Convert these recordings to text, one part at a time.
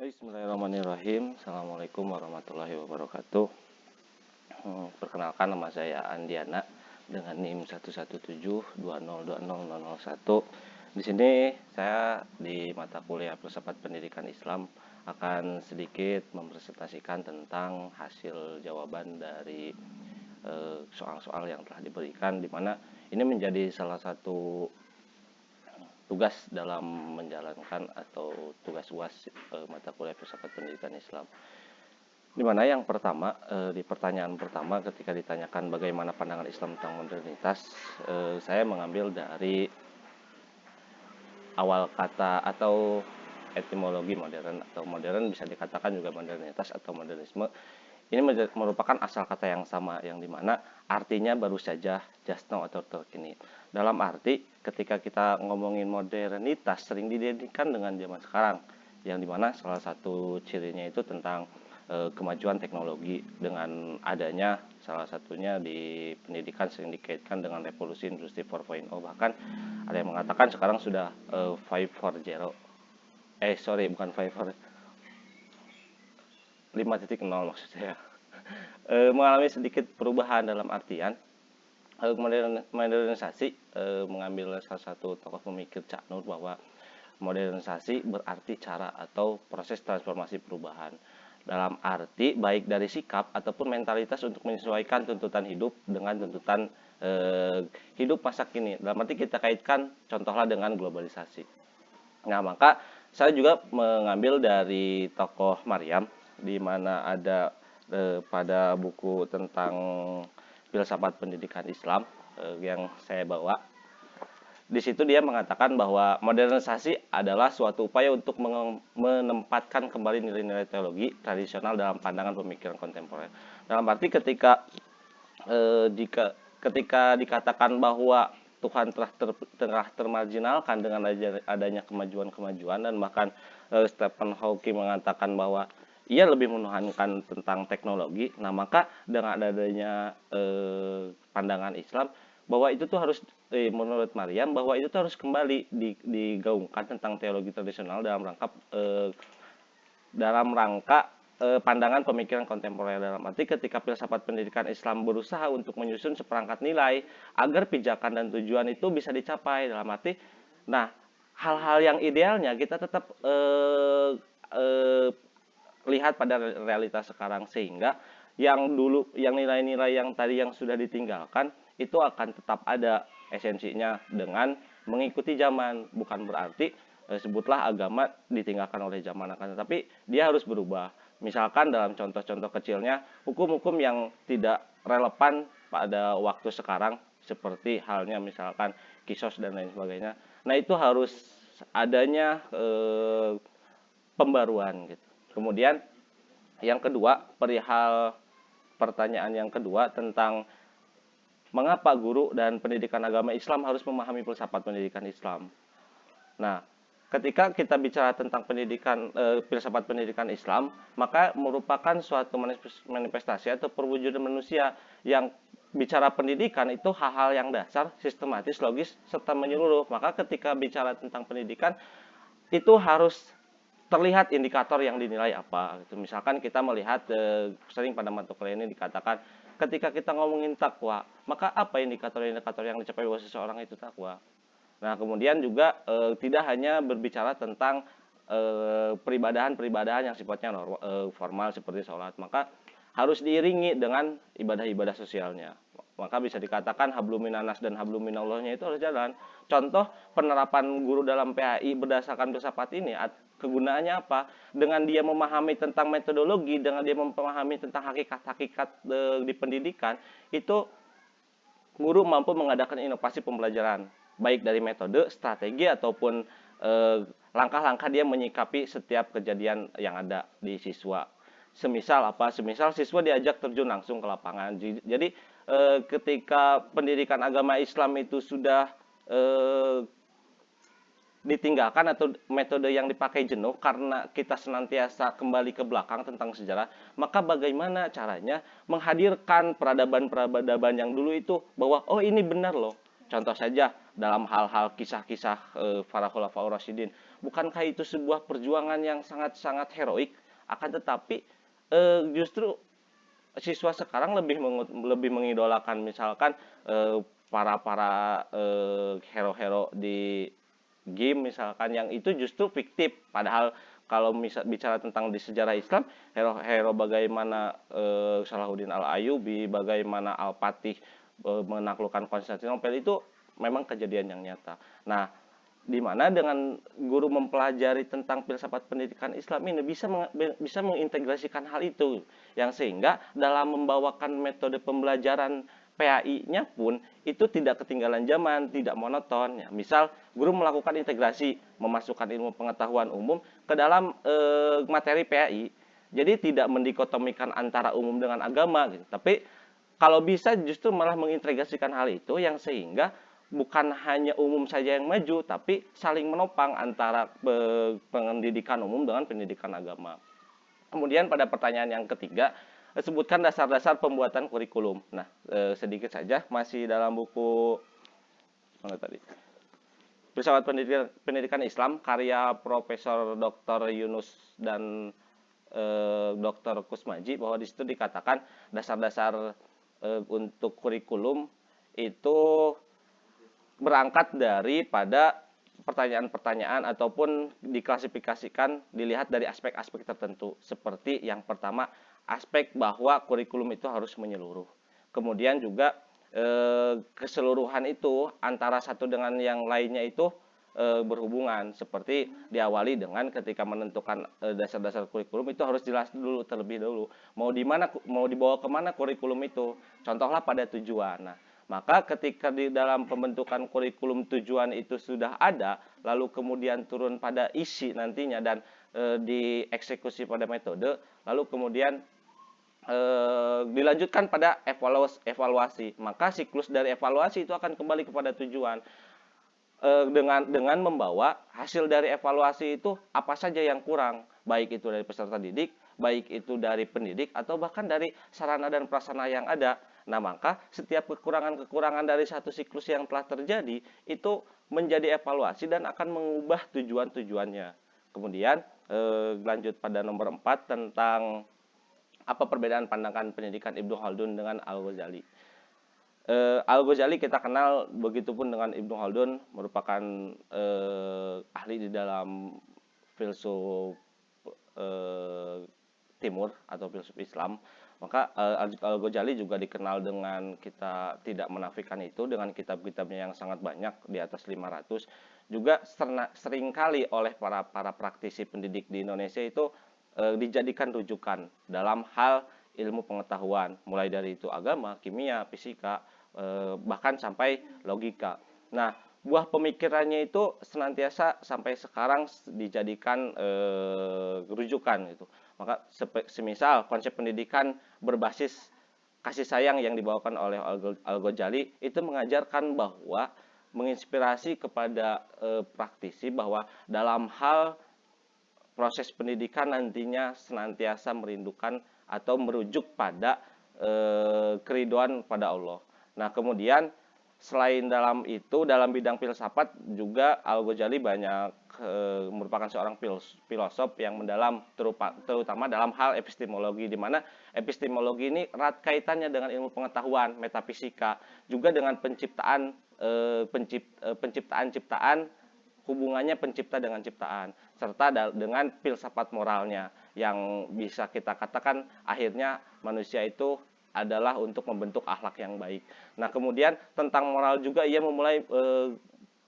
Bismillahirrahmanirrahim. Assalamualaikum warahmatullahi wabarakatuh. Perkenalkan, nama saya Andiana dengan NIM 117202001. Di sini saya di mata kuliah Filsafat Pendidikan Islam akan sedikit mempresentasikan tentang hasil jawaban dari soal-soal yang telah diberikan, di mana ini menjadi salah satu tugas dalam menjalankan atau tugas UAS mata kuliah Filsafat Pendidikan Islam. Di mana yang pertama, di pertanyaan pertama ketika ditanyakan bagaimana pandangan Islam tentang modernitas, saya mengambil dari awal kata atau etimologi modern, atau modern bisa dikatakan juga modernitas atau modernisme. Ini merupakan asal kata yang sama, yang dimana artinya baru saja, just now atau terkini. Dalam arti ketika kita ngomongin modernitas sering didedikkan dengan zaman sekarang, yang dimana salah satu cirinya itu tentang kemajuan teknologi, dengan adanya salah satunya di pendidikan sering dikaitkan dengan revolusi industri 4.0. Bahkan ada yang mengatakan sekarang sudah 5.0, bukan 5.0 maksud saya. Mengalami sedikit perubahan dalam artian modernisasi, mengambil salah satu tokoh pemikir Cak Nur, bahwa modernisasi berarti cara atau proses transformasi perubahan dalam arti baik dari sikap ataupun mentalitas untuk menyesuaikan tuntutan hidup dengan tuntutan hidup masa kini. Dalam arti kita kaitkan contohlah dengan globalisasi. Nah, maka saya juga mengambil dari tokoh Maryam, di mana ada pada buku tentang Filsafat Pendidikan Islam yang saya bawa. Di situ dia mengatakan bahwa modernisasi adalah suatu upaya untuk menempatkan kembali nilai-nilai teologi tradisional dalam pandangan pemikiran kontemporer. Dalam arti ketika dikatakan bahwa Tuhan telah termarginalkan dengan adanya kemajuan-kemajuan, dan bahkan Stephen Hawking mengatakan bahwa ia lebih menuhankan tentang teknologi. Nah, maka dengan adanya pandangan Islam bahwa itu tuh harus menurut Maryam bahwa itu tuh harus kembali digaungkan tentang teologi tradisional dalam rangka pandangan pemikiran kontemporer. Dalam arti ketika filsafat pendidikan Islam berusaha untuk menyusun seperangkat nilai agar pijakan dan tujuan itu bisa dicapai, dalam arti hal-hal yang idealnya kita tetap lihat pada realitas sekarang, sehingga yang nilai-nilai yang tadi yang sudah ditinggalkan itu akan tetap ada esensinya dengan mengikuti zaman. Bukan berarti sebutlah agama ditinggalkan oleh zaman, akan tetapi dia harus berubah. Misalkan dalam contoh-contoh kecilnya, hukum-hukum yang tidak relevan pada waktu sekarang, seperti halnya misalkan kisos dan lain sebagainya. Nah, itu harus adanya pembaruan gitu. Kemudian yang kedua, perihal pertanyaan yang kedua tentang mengapa guru dan pendidikan agama Islam harus memahami filsafat pendidikan Islam. Nah, ketika kita bicara tentang filsafat pendidikan Islam, maka merupakan suatu manifestasi atau perwujudan manusia yang bicara pendidikan itu hal-hal yang dasar, sistematis, logis, serta menyeluruh. Maka ketika bicara tentang pendidikan itu harus terlihat indikator yang dinilai apa. Misalkan kita melihat sering pada mata kuliah ini dikatakan ketika kita ngomongin takwa, maka apa indikator-indikator yang dicapai bahwa seseorang itu takwa. Nah, kemudian juga tidak hanya berbicara tentang peribadahan yang sifatnya formal seperti sholat, maka harus diiringi dengan ibadah-ibadah sosialnya. Maka bisa dikatakan hablum minanas dan hablum minallahnya itu harus jalan. Contoh penerapan guru dalam PAI berdasarkan filsafat ini, kegunaannya apa? Dengan dia memahami tentang metodologi, dengan dia memahami tentang hakikat-hakikat di pendidikan, itu guru mampu mengadakan inovasi pembelajaran, baik dari metode, strategi, ataupun langkah-langkah dia menyikapi setiap kejadian yang ada di siswa. Semisal siswa diajak terjun langsung ke lapangan. Jadi ketika pendidikan agama Islam itu sudah ditinggalkan atau metode yang dipakai jenuh karena kita senantiasa kembali ke belakang tentang sejarah, maka bagaimana caranya menghadirkan peradaban yang dulu itu bahwa oh ini benar loh. Contoh saja dalam hal-hal kisah-kisah para khulafaur rasyidin. Bukankah itu sebuah perjuangan yang sangat-sangat heroik? Akan tetapi justru siswa sekarang lebih mengidolakan misalkan para hero-hero di game misalkan, yang itu justru fiktif. Padahal kalau bicara tentang di sejarah Islam, hero-hero bagaimana Salahuddin Al-Ayyubi, bagaimana Al-Fatih menaklukkan Konstantinopel, itu memang kejadian yang nyata. Nah, di mana dengan guru mempelajari tentang filsafat pendidikan Islam ini bisa mengintegrasikan hal itu, yang sehingga dalam membawakan metode pembelajaran PAI-nya pun itu tidak ketinggalan zaman, tidak monoton. Ya, misal guru melakukan integrasi, memasukkan ilmu pengetahuan umum ke dalam materi PAI, jadi tidak mendikotomikan antara umum dengan agama, gitu. Tapi kalau bisa justru malah mengintegrasikan hal itu, yang sehingga bukan hanya umum saja yang maju, tapi saling menopang antara pendidikan umum dengan pendidikan agama. Kemudian pada pertanyaan yang ketiga, sebutkan dasar-dasar pembuatan kurikulum. Nah, sedikit saja, masih dalam buku mana tadi? Filsafat Pendidikan Islam karya Profesor Dr. Yunus dan Dr. Kusmaji, bahwa di situ dikatakan dasar-dasar untuk kurikulum itu berangkat daripada pertanyaan-pertanyaan ataupun diklasifikasikan dilihat dari aspek-aspek tertentu. Seperti yang pertama, aspek bahwa kurikulum itu harus menyeluruh. Kemudian juga keseluruhan itu antara satu dengan yang lainnya itu berhubungan. Seperti diawali dengan ketika menentukan dasar-dasar kurikulum itu harus jelas dulu terlebih dahulu. Mau dibawa kemana kurikulum itu? Contohlah pada tujuan. Nah, maka ketika di dalam pembentukan kurikulum tujuan itu sudah ada, lalu kemudian turun pada isi nantinya dan dieksekusi pada metode, lalu kemudian dilanjutkan pada evaluasi. Maka siklus dari evaluasi itu akan kembali kepada tujuan. Dengan membawa hasil dari evaluasi itu apa saja yang kurang, baik itu dari peserta didik, baik itu dari pendidik, atau bahkan dari sarana dan prasarana yang ada. Nah, maka setiap kekurangan-kekurangan dari satu siklus yang telah terjadi itu menjadi evaluasi dan akan mengubah tujuan-tujuannya. Kemudian lanjut pada nomor 4 tentang apa perbedaan pandangan pendidikan Ibnu Khaldun dengan Al-Ghazali. Al-Ghazali kita kenal, begitupun dengan Ibnu Khaldun, merupakan ahli di dalam filsuf Timur atau filsuf Islam. Maka Al-Ghazali juga dikenal dengan, kita tidak menafikan itu, dengan kitab-kitabnya yang sangat banyak, di atas 500. Juga seringkali oleh para praktisi pendidik di Indonesia itu dijadikan rujukan dalam hal ilmu pengetahuan, mulai dari itu agama, kimia, fisika, bahkan sampai logika. Nah, buah pemikirannya itu senantiasa sampai sekarang dijadikan rujukan gitu. Maka semisal konsep pendidikan berbasis kasih sayang yang dibawakan oleh Al-Ghazali itu mengajarkan bahwa, menginspirasi kepada praktisi bahwa dalam hal proses pendidikan nantinya senantiasa merindukan atau merujuk pada keriduan pada Allah. Nah, kemudian selain dalam itu, dalam bidang filsafat juga Al-Ghazali banyak merupakan seorang filosof yang mendalam, terutama dalam hal epistemologi, di mana epistemologi ini erat kaitannya dengan ilmu pengetahuan, metafisika, juga dengan penciptaan-ciptaan, hubungannya pencipta dengan ciptaan, serta dengan filsafat moralnya, yang bisa kita katakan akhirnya manusia itu adalah untuk membentuk akhlak yang baik. Nah, kemudian tentang moral juga ia memulai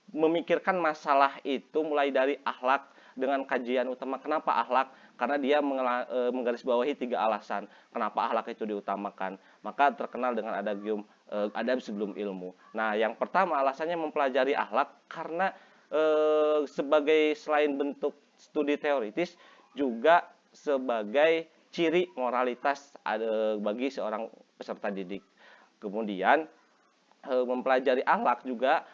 memikirkan masalah itu mulai dari akhlak dengan kajian utama. Kenapa akhlak? Karena dia menggarisbawahi 3 alasan kenapa akhlak itu diutamakan. Maka terkenal dengan adab sebelum ilmu. Nah, yang pertama alasannya mempelajari akhlak karena sebagai selain bentuk studi teoritis juga sebagai ciri moralitas bagi seorang peserta didik. Kemudian mempelajari akhlak juga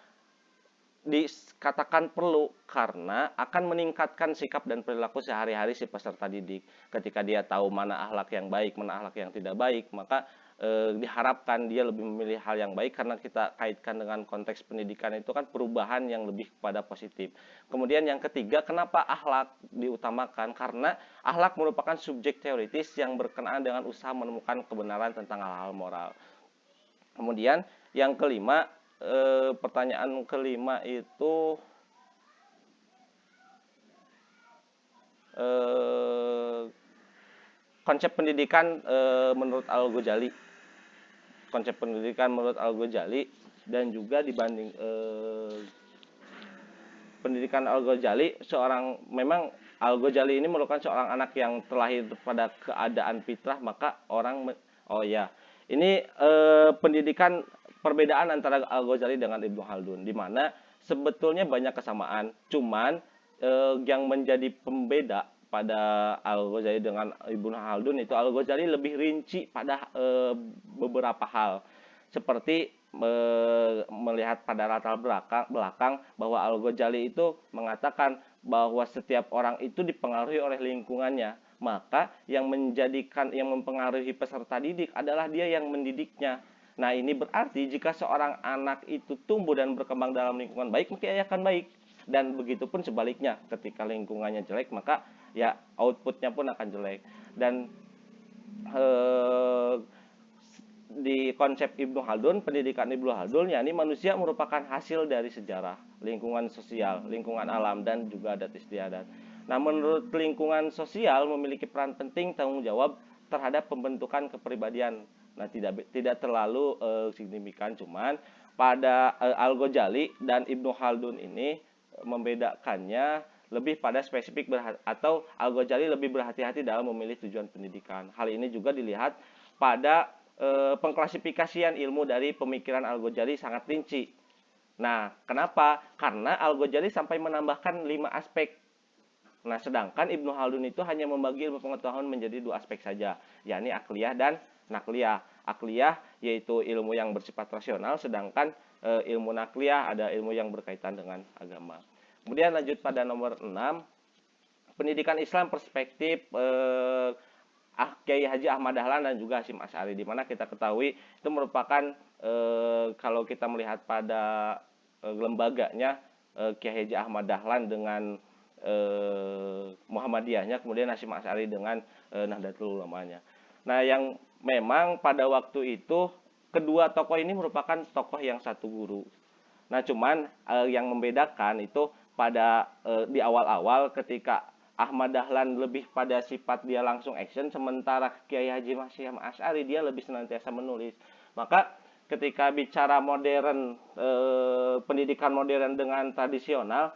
dikatakan perlu karena akan meningkatkan sikap dan perilaku sehari-hari si peserta didik. Ketika dia tahu mana akhlak yang baik, mana akhlak yang tidak baik, maka diharapkan dia lebih memilih hal yang baik karena kita kaitkan dengan konteks pendidikan itu kan perubahan yang lebih kepada positif. Kemudian yang ketiga, kenapa akhlak diutamakan? Karena akhlak merupakan subjek teoritis yang berkenaan dengan usaha menemukan kebenaran tentang hal-hal moral. Kemudian yang kelima, pertanyaan kelima itu konsep pendidikan menurut Al-Ghazali. Konsep pendidikan menurut Al-Ghazali dan juga dibanding pendidikan Al-Ghazali, memang Al-Ghazali ini merupakan seorang anak yang terlahir pada keadaan fitrah, maka ini pendidikan perbedaan antara Al-Ghazali dengan Ibnu Khaldun, di mana sebetulnya banyak kesamaan, cuman yang menjadi pembeda pada Al-Ghazali dengan Ibnu Khaldun itu Al-Ghazali lebih rinci pada beberapa hal, seperti melihat pada latar belakang bahwa Al-Ghazali itu mengatakan bahwa setiap orang itu dipengaruhi oleh lingkungannya, maka yang mempengaruhi peserta didik adalah dia yang mendidiknya. Nah, ini berarti jika seorang anak itu tumbuh dan berkembang dalam lingkungan baik, maka ia akan baik. Dan begitupun sebaliknya, ketika lingkungannya jelek, maka ya outputnya pun akan jelek. Dan di konsep Ibnu Khaldun, pendidikan Ibnu Khaldun, yakni manusia merupakan hasil dari sejarah, lingkungan sosial, lingkungan alam, dan juga adat istiadat. Nah, menurut lingkungan sosial memiliki peran penting tanggung jawab terhadap pembentukan kepribadian. Nah, tidak terlalu signifikan, cuman pada Al-Ghazali dan Ibnu Khaldun ini membedakannya lebih pada spesifik atau Al-Ghazali lebih berhati-hati dalam memilih tujuan pendidikan. Hal ini juga dilihat pada pengklasifikasian ilmu dari pemikiran Al-Ghazali sangat rinci. Nah, kenapa? Karena Al-Ghazali sampai menambahkan 5 aspek. Nah, sedangkan Ibnu Khaldun itu hanya membagi ilmu pengetahuan menjadi 2 aspek saja, yakni akliyah dan nakliyah. Akliyah yaitu ilmu yang bersifat rasional, sedangkan ilmu nakliyah ada ilmu yang berkaitan dengan agama. Kemudian lanjut pada nomor 6, pendidikan Islam perspektif Kiai Haji Ahmad Dahlan dan juga Hasyim Asy'ari, di mana kita ketahui itu merupakan kalau kita melihat pada lembaganya Kiai Haji Ahmad Dahlan dengan Muhammadiyahnya, kemudian Hasyim Asy'ari dengan Nahdlatul Ulamanya. Nah, yang memang pada waktu itu kedua tokoh ini merupakan tokoh yang satu guru. Nah, cuman yang membedakan itu pada di awal-awal ketika Ahmad Dahlan lebih pada sifat dia langsung action, sementara Kiai Haji Hasyim Asy'ari dia lebih senantiasa menulis. Maka ketika bicara modern, pendidikan modern dengan tradisional,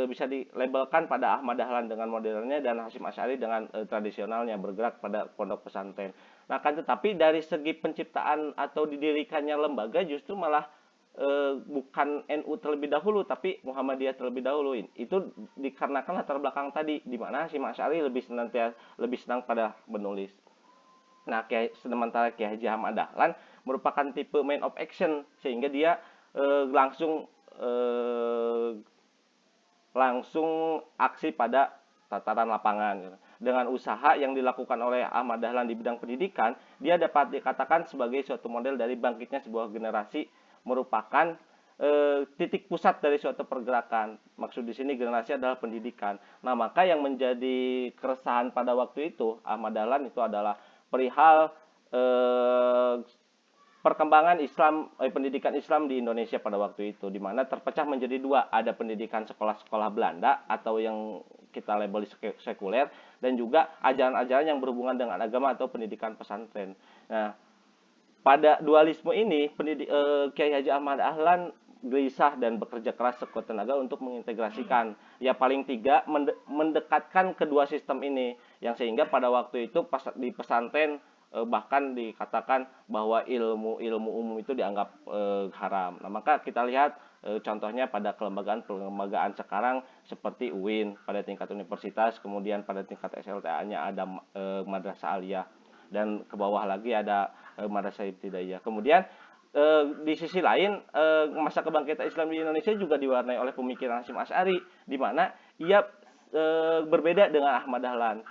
bisa dilabelkan pada Ahmad Dahlan dengan modernnya dan Hasyim Asy'ari dengan tradisionalnya, bergerak pada pondok pesantren. Nah, kan tetapi dari segi penciptaan atau didirikannya lembaga justru malah bukan NU terlebih dahulu, tapi Muhammadiyah terlebih dahulu. Itu dikarenakan latar belakang tadi, di mana Hasyim Asy'ari lebih senang pada menulis. Nah, sementara Kiai Haji Ahmad Dahlan merupakan tipe man of action, sehingga dia langsung aksi pada tataran lapangan. Dengan usaha yang dilakukan oleh Ahmad Dahlan di bidang pendidikan, dia dapat dikatakan sebagai suatu model dari bangkitnya sebuah generasi, merupakan titik pusat dari suatu pergerakan. Maksud di sini generasi adalah pendidikan. Nah, maka yang menjadi keresahan pada waktu itu Ahmad Dahlan itu adalah perihal perkembangan pendidikan Islam di Indonesia pada waktu itu, di mana terpecah menjadi 2, ada pendidikan sekolah-sekolah Belanda atau yang kita label sekuler, dan juga ajaran-ajaran yang berhubungan dengan agama atau pendidikan pesantren. Nah, pada dualisme ini Kiai Haji Ahmad Dahlan gelisah dan bekerja keras sekuat tenaga untuk mengintegrasikan, ya paling tidak mendekatkan kedua sistem ini, yang sehingga pada waktu itu di pesantren bahkan dikatakan bahwa ilmu umum itu dianggap haram. Nah, maka kita lihat contohnya pada kelembagaan sekarang seperti UIN pada tingkat universitas, kemudian pada tingkat SLTA-nya ada Madrasah Aliyah, dan ke bawah lagi ada Madrasah Ibtidaiyah. Kemudian di sisi lain, masa kebangkitan Islam di Indonesia juga diwarnai oleh pemikiran Hasyim Asy'ari, di mana ia berbeda dengan Ahmad Dahlan.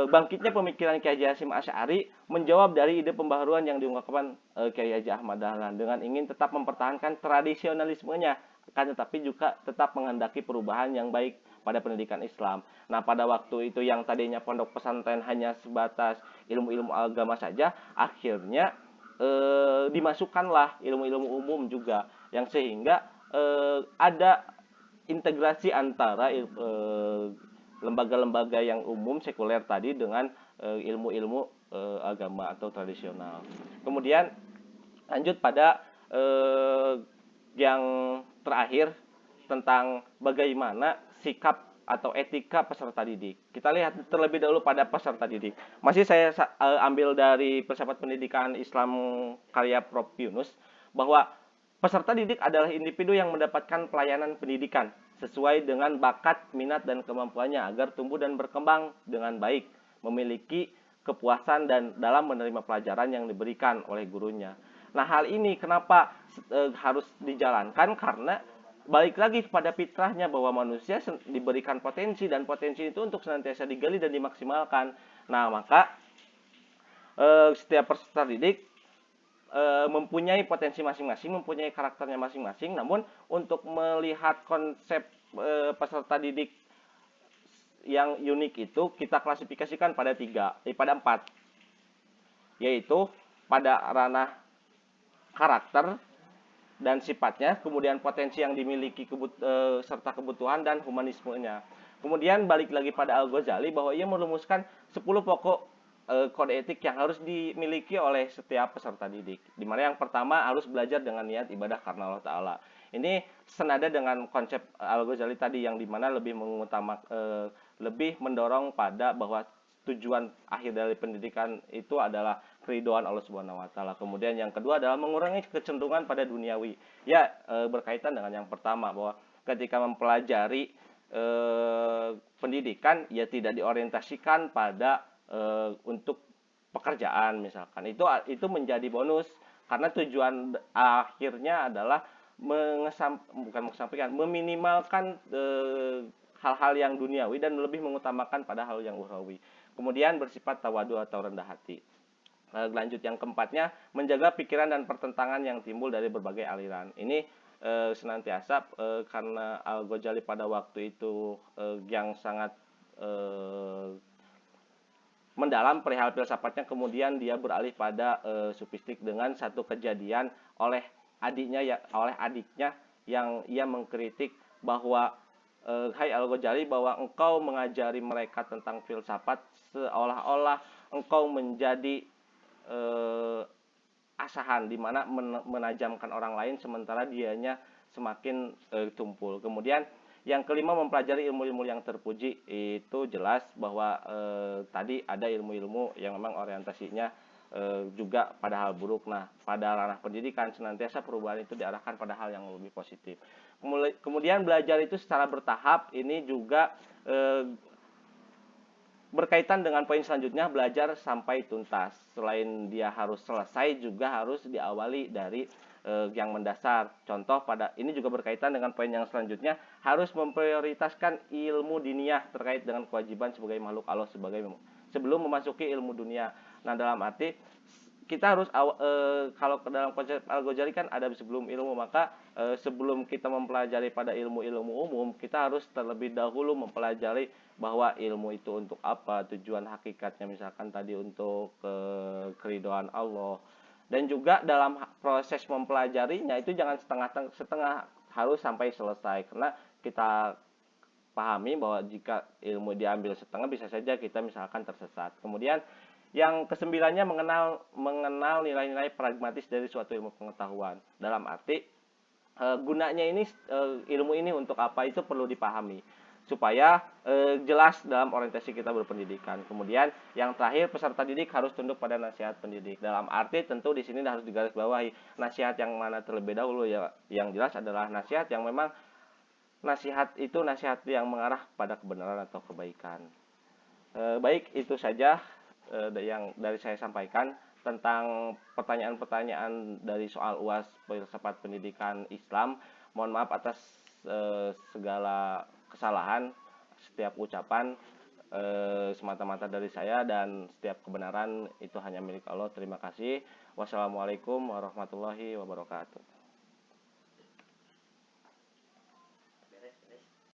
Bangkitnya pemikiran Kiai Haji Hasyim Asy'ari menjawab dari ide pembaharuan yang diungkapkan Kiai Haji Ahmad Dahlan dengan ingin tetap mempertahankan tradisionalismenya, akan tetapi juga tetap menghendaki perubahan yang baik pada pendidikan Islam. Nah, pada waktu itu yang tadinya pondok pesantren hanya sebatas ilmu-ilmu agama saja, akhirnya dimasukkanlah ilmu-ilmu umum juga, yang sehingga ada integrasi antara lembaga-lembaga yang umum sekuler tadi dengan ilmu-ilmu agama atau tradisional. Kemudian lanjut pada yang terakhir tentang bagaimana sikap atau etika peserta didik. Kita lihat terlebih dahulu pada peserta didik. Masih saya ambil dari Filsafat Pendidikan Islam karya Prof. Yunus, bahwa peserta didik adalah individu yang mendapatkan pelayanan pendidikan sesuai dengan bakat, minat, dan kemampuannya agar tumbuh dan berkembang dengan baik, memiliki kepuasan dan dalam menerima pelajaran yang diberikan oleh gurunya. Nah, hal ini kenapa harus dijalankan? Karena balik lagi pada fitrahnya bahwa manusia diberikan potensi, dan potensi itu untuk senantiasa digali dan dimaksimalkan. Nah, maka setiap peserta didik mempunyai potensi masing-masing, mempunyai karakternya masing-masing. Namun untuk melihat konsep peserta didik yang unik itu kita klasifikasikan pada pada 4, yaitu pada ranah karakter dan sifatnya, kemudian potensi yang dimiliki serta kebutuhan dan humanismenya. Kemudian balik lagi pada Al-Ghazali bahwa ia merumuskan 10 pokok kode etik yang harus dimiliki oleh setiap peserta didik. Di mana yang pertama harus belajar dengan niat ibadah karena Allah Ta'ala. Ini senada dengan konsep Al-Ghazali tadi yang dimana lebih mendorong pada bahwa tujuan akhir dari pendidikan itu adalah keridhaan Allah Subhanahu wa taala. Kemudian yang kedua adalah mengurangi kecenderungan pada duniawi. Ya, berkaitan dengan yang pertama bahwa ketika mempelajari pendidikan ya tidak diorientasikan pada untuk pekerjaan misalkan. Itu menjadi bonus karena tujuan akhirnya adalah meminimalkan hal-hal yang duniawi dan lebih mengutamakan pada hal yang ukhrawi. Kemudian bersifat tawadu atau rendah hati. Lanjut yang keempatnya, menjaga pikiran dan pertentangan yang timbul dari berbagai aliran. Ini senantiasa karena Al-Ghazali pada waktu itu yang sangat mendalam perihal filsafatnya, kemudian dia beralih pada sufistik dengan satu kejadian oleh adiknya yang ia mengkritik bahwa hai Al-Ghazali, bahwa engkau mengajari mereka tentang filsafat seolah-olah engkau menjadi asahan di mana menajamkan orang lain sementara dianya semakin tumpul. Kemudian yang kelima, mempelajari ilmu-ilmu yang terpuji. Itu jelas bahwa tadi ada ilmu-ilmu yang memang orientasinya juga pada hal buruk. Nah, pada ranah pendidikan senantiasa perubahan itu diarahkan pada hal yang lebih positif. Kemudian belajar itu secara bertahap. Ini juga berkaitan dengan poin selanjutnya, belajar sampai tuntas. Selain dia harus selesai, juga harus diawali dari yang mendasar. Contoh pada ini juga berkaitan dengan poin yang selanjutnya, harus memprioritaskan ilmu diniyah terkait dengan kewajiban sebagai makhluk Allah sebelum memasuki ilmu dunia. Nah, dalam arti kita harus kalau dalam konsep Al-Ghazali kan ada sebelum ilmu, maka sebelum kita mempelajari pada ilmu-ilmu umum, kita harus terlebih dahulu mempelajari bahwa ilmu itu untuk apa, tujuan hakikatnya, misalkan tadi untuk keridhaan Allah. Dan juga dalam proses mempelajarinya itu jangan setengah, harus sampai selesai, karena kita pahami bahwa jika ilmu diambil setengah bisa saja kita misalkan tersesat. Kemudian yang kesembilannya, mengenal nilai-nilai pragmatis dari suatu ilmu pengetahuan. Dalam arti gunanya ini ilmu ini untuk apa itu perlu dipahami supaya jelas dalam orientasi kita berpendidikan. Kemudian yang terakhir, peserta didik harus tunduk pada nasihat pendidik. Dalam arti tentu di sini harus digarisbawahi nasihat yang mana terlebih dahulu ya. Yang jelas adalah nasihat yang memang nasihat yang mengarah pada kebenaran atau kebaikan. Baik, itu saja yang dari saya sampaikan. tentang pertanyaan-pertanyaan dari soal UAS filsafat pendidikan Islam. Mohon maaf atas segala kesalahan, setiap ucapan semata-mata dari saya, dan setiap kebenaran itu hanya milik Allah. Terima kasih. Wassalamualaikum warahmatullahi wabarakatuh.